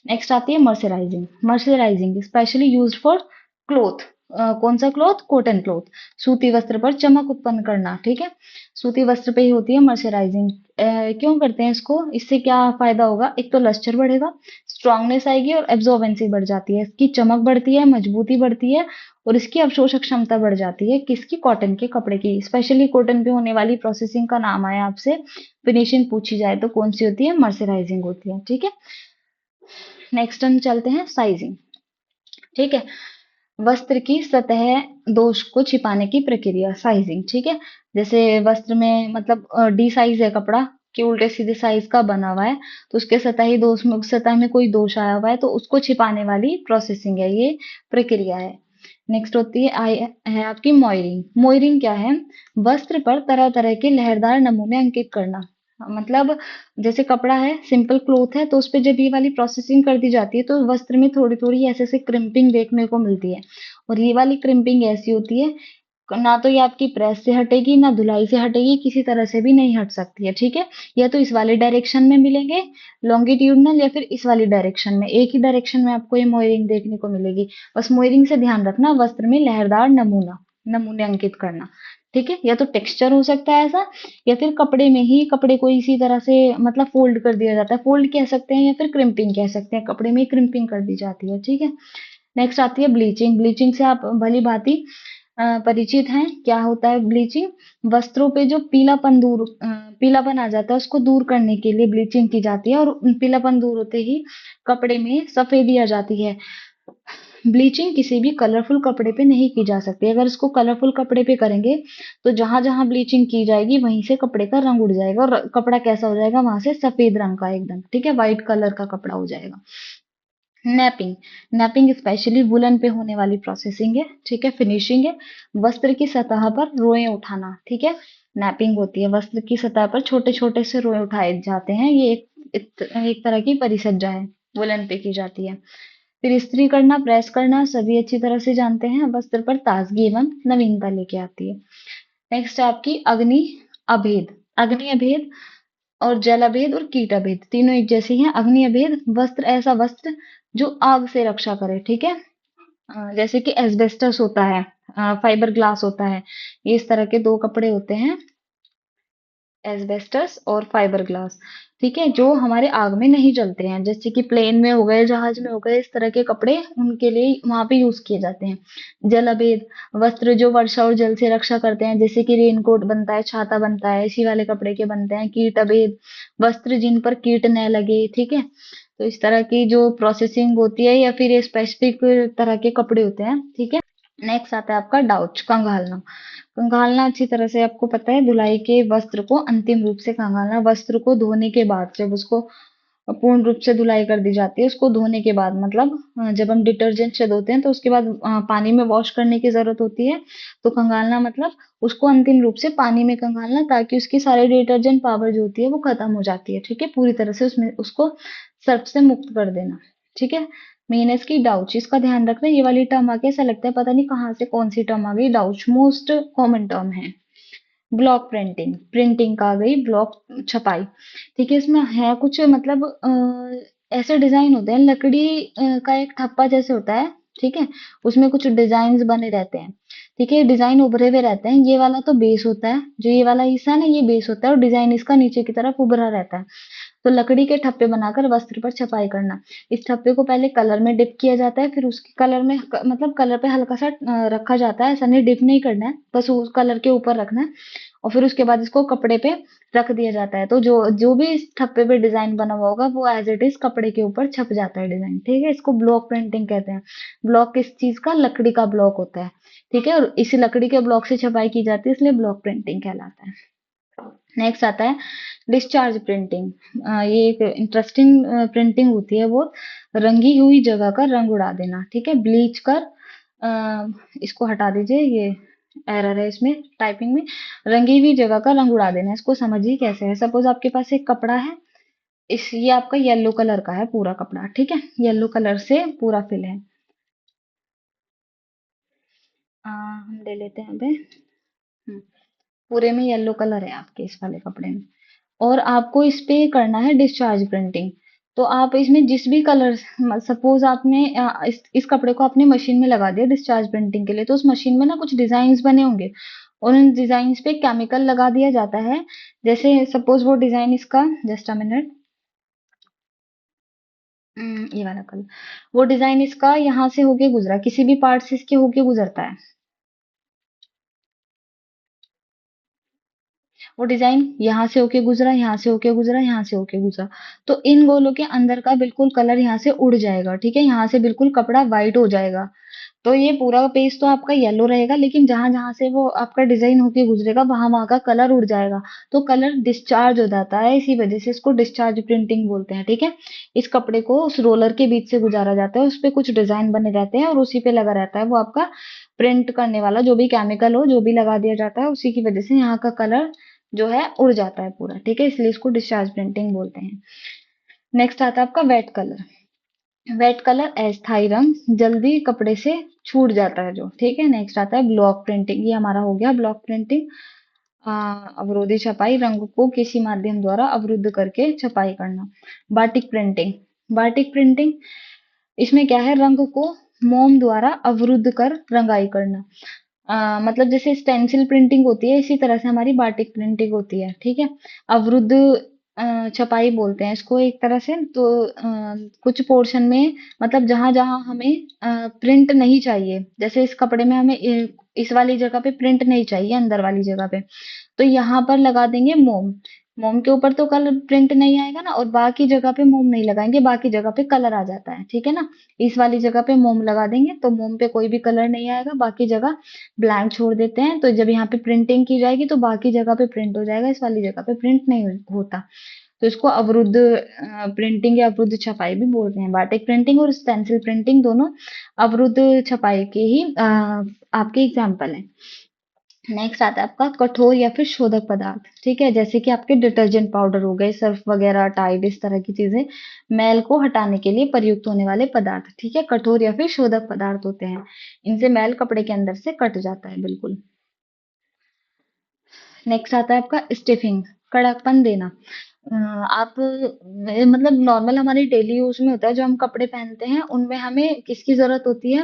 नेक्स्ट आती है मर्सराइजिंग। मर्सराइजिंग स्पेशली यूज्ड फॉर क्लोथ, कौन सा क्लॉथ, कॉटन क्लॉथ, सूती वस्त्र पर चमक उत्पन्न करना, ठीक है, सूती वस्त्र पे ही होती है मर्सराइजिंग। क्यों करते हैं इसको, इससे क्या फायदा होगा, एक तो लस्टर बढ़ेगा, स्ट्रांगनेस आएगी और एब्जॉर्बेंसी बढ़ जाती है, इसकी चमक बढ़ती है, मजबूती बढ़ती है, और इसकी अवशोषक क्षमता बढ़ जाती है, किसकी, कॉटन के कपड़े की। स्पेशली कॉटन पे होने वाली प्रोसेसिंग का नाम आया आपसे, फिनिशिंग पूछी जाए तो कौन सी होती है, मर्सराइजिंग होती है, ठीक है। नेक्स्ट हम चलते हैं साइजिंग, ठीक है, वस्त्र की सतह दोष को छिपाने की प्रक्रिया, साइजिंग, ठीक है। जैसे वस्त्र में मतलब डी साइज है कपड़ा, कि उल्टे सीधे साइज का बना हुआ है, तो उसके सतही दोष में, सतह में कोई दोष आया हुआ है, तो उसको छिपाने वाली प्रोसेसिंग है, ये प्रक्रिया है। नेक्स्ट होती है आई है आपकी मोयरिंग। मोयरिंग क्या है? वस्त्र पर तरह तरह के लहरदार नमूने अंकित करना। मतलब जैसे कपड़ा है, सिंपल क्लोथ है, तो उस पे जब ये वाली प्रोसेसिंग कर दी जाती है तो वस्त्र में थोड़ी थोड़ी ऐसे ऐसे क्रिम्पिंग देखने को मिलती है। और ये वाली क्रिम्पिंग ऐसी होती है, ना तो ये आपकी प्रेस से हटेगी ना धुलाई से हटेगी, किसी तरह से भी नहीं हट सकती है, ठीक है। या तो इस वाले डायरेक्शन में मिलेंगे लॉन्गिट्यूडनल, या फिर इस वाली डायरेक्शन में, एक ही डायरेक्शन में आपको ये मोयरिंग देखने को मिलेगी। बस मोयरिंग से ध्यान रखना, वस्त्र में लहरदार नमूने अंकित करना, ठीक है। या तो टेक्सचर हो सकता है ऐसा, या फिर कपड़े में ही कपड़े को इसी तरह से मतलब फोल्ड कर दिया जाता है, फोल्ड कह सकते हैं या फिर क्रिम्पिंग कह सकते हैं, कपड़े में क्रिम्पिंग कर दी जाती है, ठीक है। नेक्स्ट आती है ब्लीचिंग। ब्लीचिंग से आप भली भांति परिचित हैं। क्या होता है ब्लीचिंग? वस्त्रों पे जो पीलापन आ जाता है उसको दूर करने के लिए ब्लीचिंग की जाती है, और पीलापन दूर होते ही कपड़े में सफेदी आ जाती है। ब्लीचिंग किसी भी कलरफुल कपड़े पे नहीं की जा सकती। अगर इसको कलरफुल कपड़े पे करेंगे तो जहां जहां ब्लीचिंग की जाएगी वहीं से कपड़े का रंग उड़ जाएगा, और कपड़ा कैसा हो जाएगा वहां से? सफेद रंग का एकदम, ठीक है, व्हाइट कलर का कपड़ा हो जाएगा। नैपिंग। नैपिंग स्पेशली वुलन पे होने वाली प्रोसेसिंग है, ठीक है, फिनिशिंग है। वस्त्र की सतह पर रोए उठाना, ठीक है, नैपिंग होती है। वस्त्र की सतह पर छोटे छोटे से रोए उठाए जाते हैं, ये एक तरह की परिसज्जा है, वुलन पे की जाती है। फिर इस्त्री करना, प्रेस करना, सभी अच्छी तरह से जानते हैं, वस्त्र पर ताजगी एवं नवीनता लेके आती है। नेक्स्ट है आपकी अग्नि अभेद। अग्नि अभेद और जल अभेद और कीट अभेद तीनों एक जैसे ही हैं। अग्नि अभेद वस्त्र, ऐसा वस्त्र जो आग से रक्षा करे, ठीक है। जैसे कि एस्बेस्टस होता है, फाइबर ग्लास होता है, ये इस तरह के दो कपड़े होते हैं, एस्बेस्टस और फाइबर ग्लास, ठीक है, जो हमारे आग में नहीं जलते हैं, जैसे कि प्लेन में हो गए, जहाज में हो गए, इस तरह के कपड़े उनके लिए वहां पे यूज किए जाते हैं। जल अभेद वस्त्र जो वर्षा और जल से रक्षा करते हैं, जैसे कि रेनकोट बनता है, छाता बनता है, इसी वाले कपड़े के बनते हैं। कीट अभेद वस्त्र जिन पर कीट न लगे, ठीक है। तो इस तरह की जो प्रोसेसिंग होती है या फिर ये स्पेसिफिक तरह के कपड़े होते हैं, ठीक है। नेक्स्ट आता है आपका डाउच, कंघालना। कंघालना अच्छी तरह से आपको पता है, धुलाई के वस्त्र को अंतिम रूप से कंघालना। वस्त्र को धोने के बाद जब उसको पूर्ण रूप से धुलाई कर दी जाती है, उसको धोने के बाद मतलब जब हम डिटर्जेंट से धोते हैं तो उसके बाद पानी में वॉश करने की जरूरत होती है। तो कंघालना मतलब उसको अंतिम रूप से पानी में कंघालना, ताकि उसकी सारी डिटर्जेंट पावर जो होती है वो खत्म हो जाती है, ठीक है, पूरी तरह से उसमें उसको सर्फ से मुक्त कर देना, ठीक है। मेन है इसकी डाउच, इसका ध्यान रखना, ये वाली टर्म आके ऐसा लगता है पता नहीं कहाँ से कौन सी टर्म आ गई। डाउच मोस्ट कॉमन टर्म है। ब्लॉक प्रिंटिंग, प्रिंटिंग का आ गई, ब्लॉक छपाई, ठीक है। इसमें है कुछ मतलब ऐसे डिजाइन होते हैं, लकड़ी का एक ठप्पा जैसे होता है, ठीक है, उसमें कुछ डिजाइन बने रहते हैं, ठीक है, डिजाइन उभरे हुए रहते हैं। ये वाला तो बेस होता है, जो ये वाला हिस्सा है ना, ये बेस होता है, और डिजाइन इसका नीचे की तरफ उभरा रहता है। तो लकड़ी के ठप्पे बनाकर वस्त्र पर छपाई करना। इस ठप्पे को पहले कलर में डिप किया जाता है, फिर उसके कलर में मतलब कलर पे हल्का सा रखा जाता है, ऐसा नहीं डिप नहीं करना है, बस उस कलर के ऊपर रखना है, और फिर उसके बाद इसको कपड़े पे रख दिया जाता है। तो जो जो भी इस ठप्पे पे डिजाइन बना हुआ होगा वो एज इट इज कपड़े के ऊपर छप जाता है डिजाइन, ठीक है। इसको ब्लॉक प्रिंटिंग कहते हैं। ब्लॉक किस चीज का? लकड़ी का ब्लॉक होता है, ठीक है, और इसी लकड़ी के ब्लॉक से छपाई की जाती है, इसलिए ब्लॉक प्रिंटिंग कहलाता है। नेक्स्ट आता है डिस्चार्ज प्रिंटिंग। ये एक इंटरेस्टिंग प्रिंटिंग होती है, वो रंगी हुई जगह का रंग उड़ा देना, ठीक है, ब्लीच कर इसको हटा दीजिए, ये एरर है इसमें टाइपिंग में। रंगी हुई जगह का रंग उड़ा देना, इसको समझिए कैसे है। सपोज आपके पास एक कपड़ा है, इस ये आपका येलो कलर का है पूरा कपड़ा, ठीक है, येलो कलर से पूरा फिल है। हम ले लेते हैं अभी, हम्म, पूरे में येलो कलर है आपके इस वाले कपड़े में, और आपको इस पे करना है डिस्चार्ज प्रिंटिंग। तो आप इसमें जिस भी कलर, सपोज आपने इस कपड़े को आपने मशीन में लगा दिया डिस्चार्ज प्रिंटिंग के लिए, तो उस मशीन में ना कुछ डिजाइन बने होंगे, और उन डिजाइन पे केमिकल लगा दिया जाता है। जैसे सपोज वो डिजाइन इसका, जस्ट अ मिनट, ये वाला कलर, वो डिजाइन इसका यहाँ से होके गुजरा, किसी भी पार्ट से इसके होके गुजरता है, वो डिजाइन यहाँ से होके गुजरा, यहाँ से होके गुजरा, यहाँ से होके गुजरा, तो इन गोलों के अंदर का बिल्कुल कलर यहाँ से उड़ जाएगा, ठीक है, यहाँ से बिल्कुल कपड़ा वाइट हो जाएगा। तो ये पूरा पेज तो आपका येलो रहेगा, लेकिन जहां जहां से वो आपका डिजाइन होके गुजरेगा वहां वहां का कलर उड़ जाएगा, तो कलर डिस्चार्ज हो जाता है, इसी वजह से इसको डिस्चार्ज प्रिंटिंग बोलते हैं। ठीक है, इस कपड़े को उस रोलर के बीच से गुजारा जाता है, उस पे कुछ डिजाइन बने रहते हैं और उसी पे लगा रहता है वो आपका प्रिंट करने वाला जो भी केमिकल हो, जो भी लगा दिया जाता है, उसी की वजह से यहाँ का कलर जो है उड़ जाता है पूरा। ठीक है, इसलिए इसको डिस्चार्ज प्रिंटिंग बोलते हैं। नेक्स्ट आता है आपका वेट कलर। वेट कलर अस्थाई रंग, जल्दी कपड़े से छूट जाता है जो। ठीक है, नेक्स्ट आता है ब्लॉक प्रिंटिंग। ये हमारा हो गया ब्लॉक प्रिंटिंग। अवरोधी छपाई, रंग को किसी माध्यम द्वारा अवरुद्ध करके छपाई करना। Batik printing. बाटिक प्रिंटिंग, इसमें क्या है, रंग को मोम द्वारा अवरुद्ध कर रंगाई करना। मतलब जैसे स्टेंसिल प्रिंटिंग होती है, इसी तरह से हमारी बाटिक प्रिंटिंग होती है। ठीक है, अवरुद्ध छपाई बोलते हैं इसको एक तरह से। तो कुछ पोर्शन में, मतलब जहां जहां हमें प्रिंट नहीं चाहिए, जैसे इस कपड़े में हमें इस वाली जगह पे प्रिंट नहीं चाहिए, अंदर वाली जगह पे, तो यहाँ पर लगा देंगे मोम। मोम के ऊपर तो कलर प्रिंट नहीं आएगा ना, और बाकी जगह पे मोम नहीं लगाएंगे, बाकी जगह पे कलर आ जाता है। ठीक है ना, इस वाली जगह पे मोम लगा देंगे तो मोम पे कोई भी कलर नहीं आएगा, बाकी जगह ब्लैंक छोड़ देते हैं, तो जब यहाँ पे प्रिंटिंग की जाएगी तो बाकी जगह पे प्रिंट हो जाएगा, इस वाली जगह पे प्रिंट नहीं होता। तो इसको अवरुद्ध प्रिंटिंग या अवरुद्ध छपाई भी बोलते हैं। बाटिक प्रिंटिंग और स्टेंसिल प्रिंटिंग दोनों अवरुद्ध छपाई के ही आपके एग्जाम्पल हैं। नेक्स्ट आता है आपका कठोर या फिर शोधक पदार्थ। ठीक है, जैसे कि आपके डिटर्जेंट पाउडर हो गए, सर्फ वगैरह, टाइड, इस तरह की चीजें मैल को हटाने के लिए प्रयुक्त होने वाले पदार्थ। ठीक है, कठोर या फिर शोधक पदार्थ होते हैं, इनसे मैल कपड़े के अंदर से कट जाता है बिल्कुल। नेक्स्ट आता है आपका स्टिफिंग, कड़कपन देना। आप मतलब नॉर्मल हमारी डेली यूज में होता है, जो हम कपड़े पहनते हैं उनमें हमें किसकी जरूरत होती है,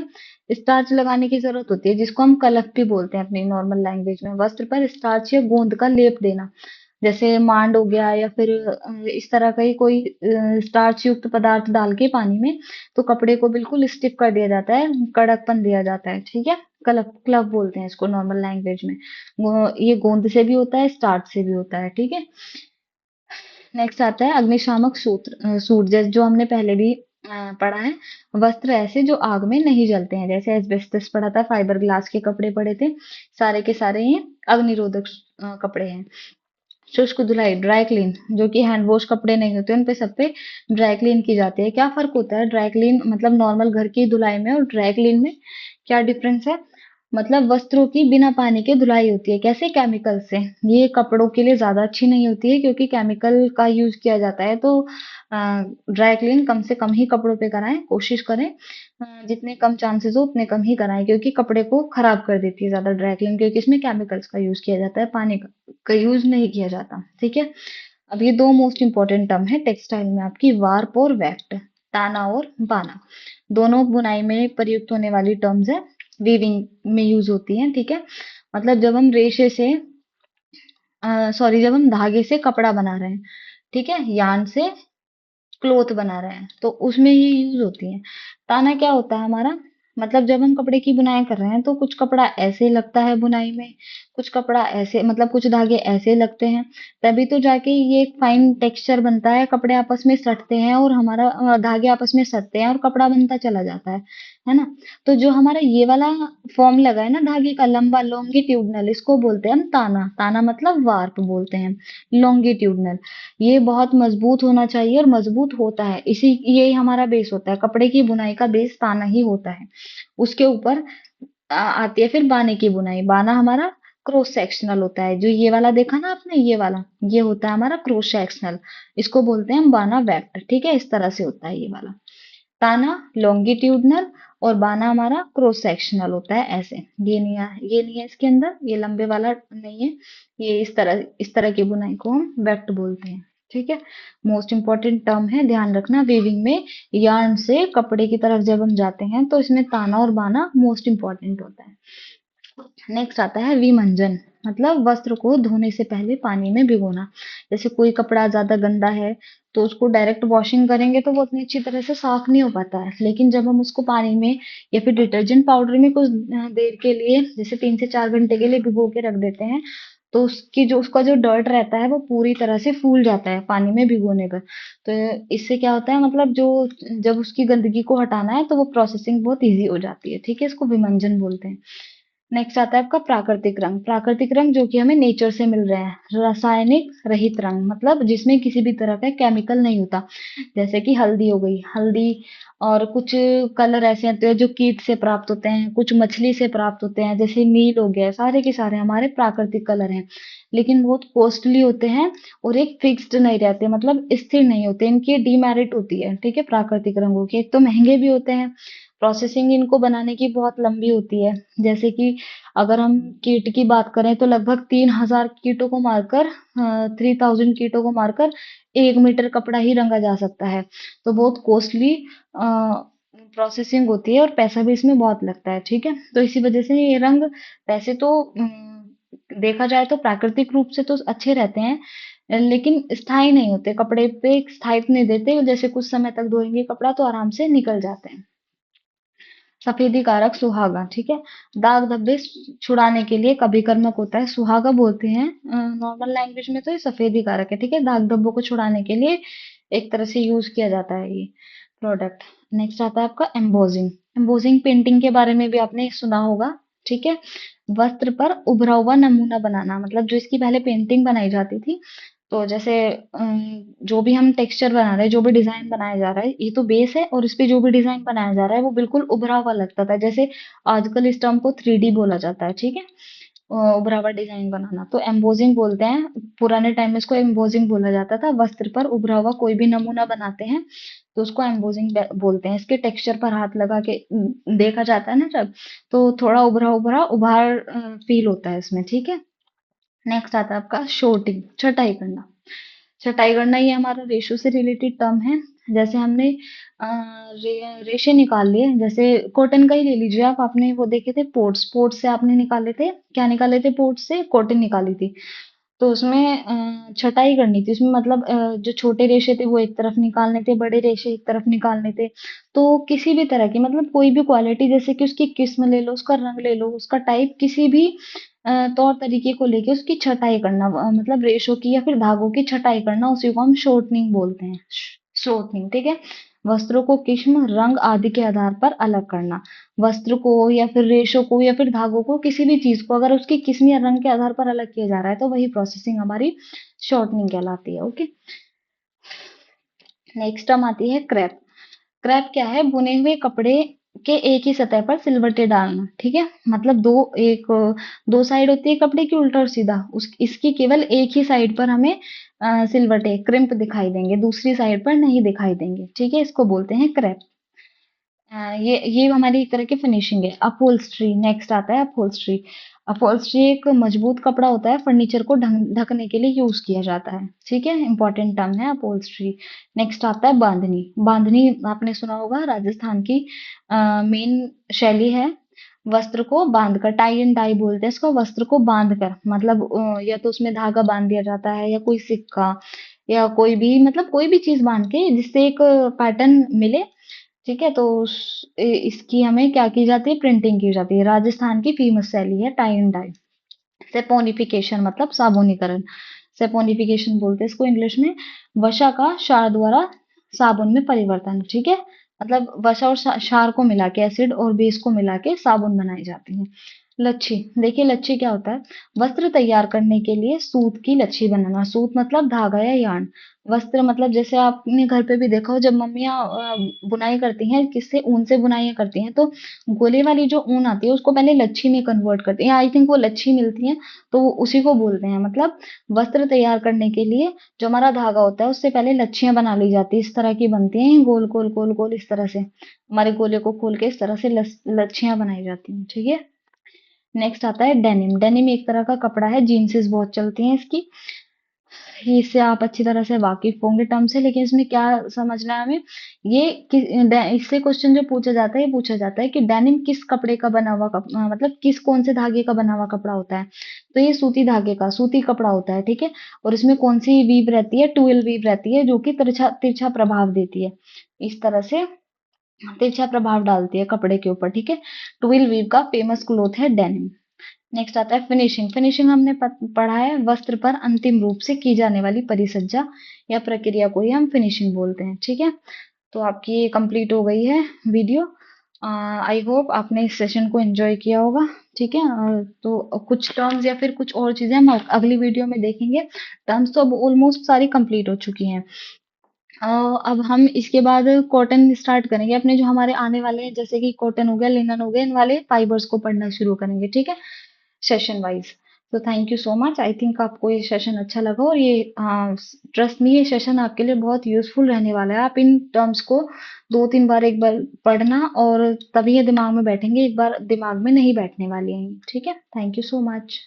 स्टार्च लगाने की जरूरत होती है, जिसको हम कलफ भी बोलते हैं अपनी नॉर्मल लैंग्वेज में। वस्त्र पर स्टार्च या गोंद का लेप देना, जैसे मांड हो गया या फिर इस तरह का ही कोई स्टार्च युक्त पदार्थ डाल के पानी में, तो कपड़े को बिल्कुल स्टिफ कर दिया जाता है, कड़कपन दिया जाता है। ठीक है, क्लफ क्लफ बोलते हैं इसको नॉर्मल लैंग्वेज में। ये गोंद से भी होता है, स्टार्च से भी होता है। ठीक है, नेक्स्ट आता है अग्निशामक सूट, जैसे जो हमने पहले भी पढ़ा है। वस्त्र ऐसे जो आग में नहीं जलते हैं, जैसे एस्बेस्टस पढ़ा था, फाइबर ग्लास के कपड़े पड़े थे, सारे के सारे ये अग्निरोधक कपड़े हैं। शुष्क धुलाई, ड्राई क्लीन, जो कि हैंड वॉश कपड़े नहीं होते उन पे सब पे ड्राई क्लीन की जाती है। क्या फर्क होता है ड्राई क्लीन मतलब नॉर्मल घर की धुलाई में और ड्राई क्लीन में, क्या डिफरेंस है? मतलब वस्त्रों की बिना पानी के धुलाई होती है, कैसे? केमिकल से। ये कपड़ों के लिए ज्यादा अच्छी नहीं होती है, क्योंकि केमिकल का यूज किया जाता है। तो ड्राई क्लीन कम से कम ही कपड़ों पे कराएं, कोशिश करें जितने कम चांसेस हो उतने कम ही कराएं, क्योंकि कपड़े को खराब कर देती है ज्यादा ड्राई क्लीन, क्योंकि इसमें केमिकल्स का यूज किया जाता है, पानी का यूज नहीं किया जाता। ठीक है, अब ये दो मोस्ट इंपॉर्टेंट टर्म है टेक्सटाइल में आपकी, वार्प और वेफ्ट, ताना और बाना। दोनों बुनाई में प्रयुक्त होने वाली टर्म्स है, वीविंग में यूज होती है। ठीक है, मतलब जब हम रेशे से सॉरी जब हम धागे से कपड़ा बना रहे हैं, ठीक है, यान से क्लॉथ बना रहे हैं, तो उसमें ये यूज होती है। ताना क्या होता है हमारा, मतलब जब हम कपड़े की बुनाई कर रहे हैं तो कुछ कपड़ा ऐसे लगता है बुनाई में, कुछ कपड़ा ऐसे, मतलब कुछ धागे ऐसे लगते हैं, तभी तो जाके ये एक फाइन टेक्सचर बनता है, कपड़े आपस में सटते हैं और हमारा धागे आपस में सटते हैं और कपड़ा बनता चला जाता है ना। तो जो हमारा ये वाला फॉर्म लगा है ना धागे का, लंबा लॉन्गिट्यूडनल, इसको बोलते हैं हम ताना। ताना मतलब वार्प बोलते हैं, लॉन्गिट्यूडनल। ये बहुत मजबूत होना चाहिए और मजबूत होता है, इसी यही हमारा बेस होता है, कपड़े की बुनाई का बेस ताना ही होता है। उसके ऊपर आती है फिर बाने की बुनाई। बाना हमारा क्रॉस सेक्शनल होता है, जो ये वाला देखा ना आपने, ये वाला, ये होता है हमारा क्रॉस सेक्शनल, इसको बोलते हैं हम बाना वेक्ट। ठीक है, इस तरह से होता है ये वाला। ताना लॉन्गिट्यूडनल और बाना हमारा क्रॉस सेक्शनल होता है, ऐसे। ये नहीं है, ये नहीं है इसके अंदर, ये लंबे वाला नहीं है, ये इस तरह की बुनाई को हम वेक्ट बोलते हैं। ठीक है, मोस्ट इंपॉर्टेंट टर्म है, ध्यान रखना। वीविंग में यार्न से कपड़े की तरफ जब हम जाते हैं तो इसमें ताना और बाना मोस्ट इंपॉर्टेंट होता है। नेक्स्ट आता है विमंजन, मतलब वस्त्र को धोने से पहले पानी में भिगोना। जैसे कोई कपड़ा ज्यादा गंदा है तो उसको डायरेक्ट वॉशिंग करेंगे तो वो उतनी अच्छी तरह से साफ नहीं हो पाता है, लेकिन जब हम उसको पानी में या फिर डिटर्जेंट पाउडर में कुछ देर के लिए, जैसे 3 से 4 घंटे के लिए भिगो के रख देते हैं, तो उसका जो डर्ट रहता है वो पूरी तरह से फूल जाता है पानी में भिगोने पर। तो इससे क्या होता है, मतलब जो जब उसकी गंदगी को हटाना है तो वो प्रोसेसिंग बहुत ईज़ी हो जाती है, ठीक है? इसको विमंजन बोलते हैं। नेक्स्ट आता है आपका प्राकृतिक रंग। प्राकृतिक रंग जो कि हमें नेचर से मिल रहे हैं। रासायनिक रहित रंग मतलब जिसमें किसी भी तरह का केमिकल नहीं होता। जैसे कि हल्दी हो गई, हल्दी और कुछ कलर ऐसे होते हैं जो कीट से प्राप्त होते हैं, कुछ मछली से प्राप्त होते हैं, जैसे नील हो गया, सारे के सारे हमारे प्राकृतिक कलर हैं। लेकिन बहुत कॉस्टली होते हैं और एक फिक्स्ड नहीं रहते, मतलब स्थिर नहीं होते, इनकी डीमेरिट होती है, ठीक है? प्राकृतिक रंगों की एक तो महंगे भी होते हैं, प्रोसेसिंग इनको बनाने की बहुत लंबी होती है। जैसे कि अगर हम कीट की बात करें तो लगभग 3000 कीटों को मारकर 3000 कीटों को मारकर 1 मीटर कपड़ा ही रंगा जा सकता है। तो बहुत कॉस्टली प्रोसेसिंग होती है और पैसा भी इसमें बहुत लगता है, ठीक है? तो इसी वजह से ये रंग वैसे तो देखा जाए तो प्राकृतिक रूप से तो अच्छे रहते हैं, लेकिन स्थायी नहीं होते, कपड़े पे एक स्थायित्व नहीं देते। जैसे कुछ समय तक धोएंगे कपड़ा तो आराम से निकल जाते हैं। सफेदी कारक सुहागा, ठीक है? दाग धब्बे छुड़ाने के लिए कभी कर्मक होता है, सुहागा बोलते हैं नॉर्मल लैंग्वेज में, तो ये सफेदी कारक है, ठीक है? दाग धब्बों को छुड़ाने के लिए एक तरह से यूज किया जाता है ये प्रोडक्ट। नेक्स्ट आता है आपका एम्बोजिंग। एम्बोजिंग पेंटिंग के बारे में भी आपने सुना होगा, ठीक है? वस्त्र पर उभरा हुआ नमूना बनाना, मतलब जो इसकी पहले पेंटिंग बनाई जाती थी, तो जैसे जो भी हम टेक्सचर बना रहे हैं, जो भी डिजाइन बनाया जा रहा है, ये तो बेस है और इस पे जो भी डिजाइन बनाया जा रहा है वो बिल्कुल उभरा हुआ लगता था। जैसे आजकल इस टर्म को 3D बोला जाता है, ठीक है? उभरा हुआ डिजाइन बनाना तो एम्बोजिंग बोलते हैं। पुराने टाइम में इसको एम्बोजिंग बोला जाता था। वस्त्र पर उभरा हुआ कोई भी नमूना बनाते हैं तो उसको एम्बोजिंग बोलते हैं। इसके टेक्सचर पर हाथ लगा के देखा जाता है ना जब, तो थोड़ा उभरा उभरा उभार फील होता है इसमें, ठीक है? नेक्स्ट आता है आपका शोटिंग, छटाई करना। छटाई करना ये हमारा रेशो से रिलेटेड टर्म है। जैसे हमने रेशे निकाल लिए, जैसे कॉटन का ही ले लीजिए आप, आपने वो देखे थे पोर्ट्स, पोर्ट्स से आपने निकाले थे, क्या निकाले थे? पोर्ट्स से कॉटन निकाली थी। तो उसमें छटाई करनी थी, उसमें मतलब जो छोटे रेशे थे वो एक तरफ निकालने थे, बड़े रेशे एक तरफ निकालने थे। तो किसी भी तरह की, मतलब कोई भी क्वालिटी, जैसे कि उसकी किस्म ले लो, उसका रंग ले लो, उसका टाइप, किसी भी तौर तरीके को लेके उसकी छटाई करना, मतलब रेशो की या फिर धागों की छटाई करना, उसी को हम शॉर्टनिंग बोलते हैं। शॉर्टनिंग, ठीक है? वस्त्रों को किस्म, रंग आदि के आधार पर अलग करना। वस्त्र को या फिर रेशो को या फिर धागों को, किसी भी चीज को अगर उसकी किस्म या रंग के आधार पर अलग किया जा रहा है तो वही प्रोसेसिंग हमारी शॉर्टनिंग कहलाती है। ओके, नेक्स्ट टर्म आती है क्रैप। क्रैप क्या है? बुने हुए कपड़े के एक ही सतह पर सिलवटें डालना, ठीक है? मतलब दो साइड होती है कपड़े की, उल्टा और सीधा, उस इसकी केवल एक ही साइड पर हमें सिलवटें, क्रिम्प दिखाई देंगे, दूसरी साइड पर नहीं दिखाई देंगे, ठीक है? इसको बोलते हैं क्रैप। ये हमारी एक तरह की फिनिशिंग है। अपहोल्स्ट्री, नेक्स्ट आता है अपहोल्स्ट्री। अपहोल्स्ट्री एक मजबूत कपड़ा होता है, फर्नीचर को ढकने के लिए यूज किया जाता है, ठीक है? इंपॉर्टेंट टर्म है अपहोल्स्ट्री। नेक्स्ट आता है बांधनी। बांधनी आपने सुना होगा, राजस्थान की मेन शैली है। वस्त्र को बांधकर, टाई एंड डाई बोलते हैं इसको, वस्त्र को बांधकर, मतलब या तो उसमें धागा बांध दिया जाता है या कोई सिक्का या कोई भी, मतलब कोई भी चीज बांध के जिससे एक पैटर्न मिले, ठीक है? तो इसकी हमें क्या की जाती है? प्रिंटिंग की जाती है। राजस्थान की फेमस शैली है टाई एंड डाई। सेपोनिफिकेशन मतलब साबुनीकरण, सेपोनिफिकेशन बोलते हैं इसको इंग्लिश में। वसा का क्षार द्वारा साबुन में परिवर्तन, ठीक है? मतलब वसा और क्षार को मिला के, एसिड और बेस को मिला के साबुन बनाई जाती है। लच्छी, देखिए लच्छी क्या होता है? वस्त्र तैयार करने के लिए सूत की लच्छी बनाना। सूत मतलब धागा या यार्न। वस्त्र मतलब जैसे आपने घर पे भी देखा हो, जब मम्मियाँ बुनाई करती हैं, किससे? ऊन से बुनाई करती हैं, तो गोले वाली जो ऊन आती है उसको पहले लच्छी में कन्वर्ट करती हैं, आई थिंक वो लच्छी मिलती है, तो वो उसी को बोलते हैं। मतलब वस्त्र तैयार करने के लिए जो हमारा धागा होता है उससे पहले लच्छियां बना ली जाती है, इस तरह की बनती हैं, गोल गोल गोल गोल, इस तरह से हमारे गोले को खोल के इस तरह से लच्छियां बनाई जाती हैं, ठीक है? नेक्स्ट आता है डेनिम। डेनिम एक तरह का कपड़ा है, जीन्सेस बहुत चलती हैं इसकी, इससे आप अच्छी तरह से वाकिफ होंगे टर्म से, लेकिन इसमें क्या समझना है हमें? इससे क्वेश्चन जो पूछा जाता है, ये पूछा जाता है कि डेनिम किस कपड़े का बना हुआ मतलब किस कौन से धागे का बना हुआ कपड़ा होता है? तो ये सूती धागे का, सूती कपड़ा होता है, ठीक है? और इसमें कौन सी वीव रहती है? ट्विल वीव रहती है, जो कि तिरछा तिरछा प्रभाव देती है, इस तरह से तिरछा प्रभाव डालती है कपड़े के ऊपर, ठीक है? ट्विल वीव का फेमस क्लोथ है डेनिम। नेक्स्ट आता है फिनिशिंग। फिनिशिंग हमने पढ़ा है वस्त्र पर अंतिम रूप से की जाने वाली परिसज्जा या प्रक्रिया को ही हम फिनिशिंग बोलते हैं। ठीक है, तो आपकी ये कंप्लीट हो गई है वीडियो। आई होप आपने इस सेशन को एंजॉय किया होगा। ठीक है, तो कुछ टर्म्स या फिर कुछ और चीजें हम अगली वीडियो में देखेंगे। टर्म्स तो अब ऑलमोस्ट सारी कंप्लीट हो चुकी हैं। अ, अब हम इसके बाद कॉटन स्टार्ट करेंगे अपने जो हमारे आने वाले हैं, जैसे कि कॉटन हो गया, लिनन हो गया, इन वाले फाइबर्स को पढ़ना शुरू करेंगे। ठीक है, सेशन वाइज। तो thank you so much. I think आपको ये सेशन अच्छा लगा, और ये ट्रस्ट मी, ये सेशन आपके लिए बहुत यूजफुल रहने वाला है। आप इन टर्म्स को 2-3 बार, एक बार पढ़ना, और तभी ये दिमाग में बैठेंगे, एक बार दिमाग में नहीं बैठने वाली हैं। ठीक है, थैंक यू सो मच।